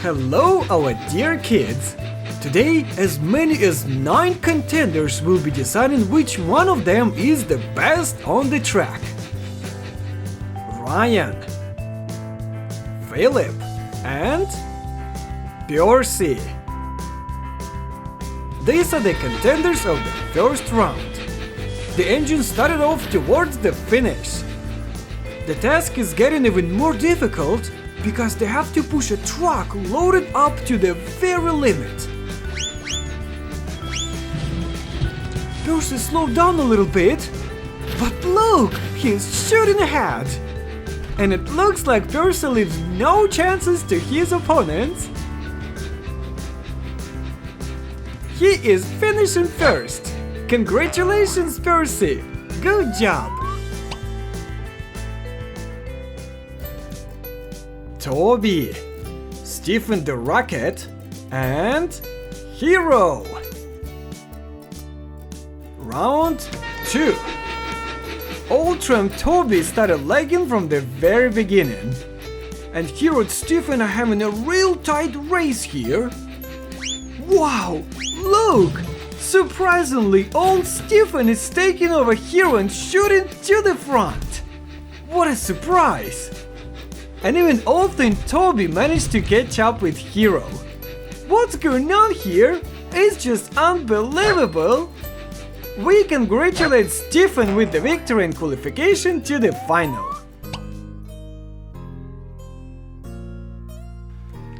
Hello, our dear kids! Today, as many as 9 contenders will be deciding which one of them is the best on the track. Ryan, Philip, and Percy. These are the contenders of the first round. The engine started off towards the finish. The task is getting even more difficult because they have to push a truck loaded up to the very limit. Percy slowed down a little bit, but look, he's shooting ahead. And it looks like Percy leaves no chances to his opponents. He is finishing first. Congratulations, Percy! Good job! Toby, Stephen the Rocket, and Hero. Round 2. Ultra and Toby started lagging from the very beginning. And Hero and Stephen are having a real tight race here. Wow! Look! Surprisingly, old Stephen is taking over Hero and shooting to the front. What a surprise! And even old thing Toby managed to catch up with Hero. What's going on here? It's just unbelievable! We congratulate Stephen with the victory and qualification to the final.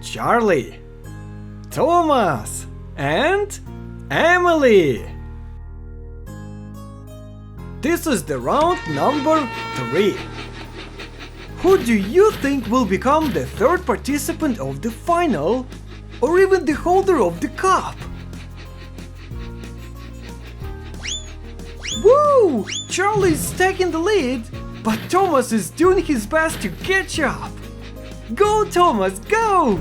Charlie, Thomas, and Emily. This is the round number 3. Who do you think will become the third participant of the final, or even the holder of the cup? Woo! Charlie's taking the lead, but Thomas is doing his best to catch up. Go, Thomas, go!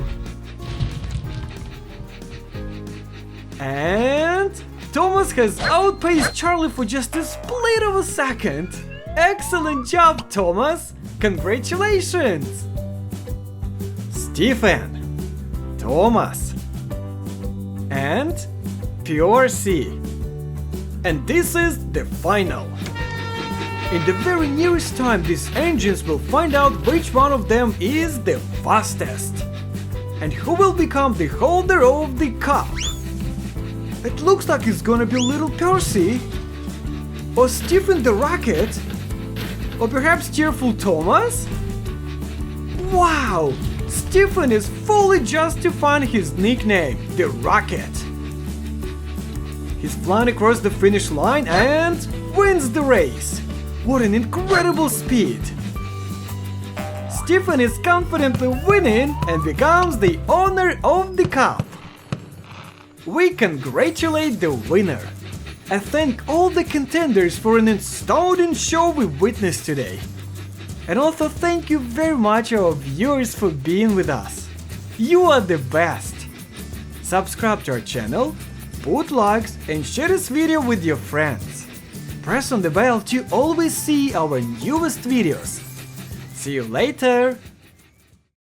And Thomas has outpaced Charlie for just a split of a second. Excellent job, Thomas! Congratulations! Stephen, Thomas, and Percy. And this is the final. In the very nearest time, these engines will find out which one of them is the fastest. And who will become the holder of the cup. It looks like it's gonna be little Percy, or Stephen the Rocket, or perhaps cheerful Thomas? Wow! Stephen is fully justifying his nickname, the Rocket. He's flying across the finish line and wins the race. What an incredible speed! Stephen is confidently winning and becomes the owner of the cup. We congratulate the winner. I thank all the contenders for an astounding show we witnessed today. And also thank you very much our viewers for being with us. You are the best. Subscribe to our channel, put likes and share this video with your friends. Press on the bell to always see our newest videos. See you later!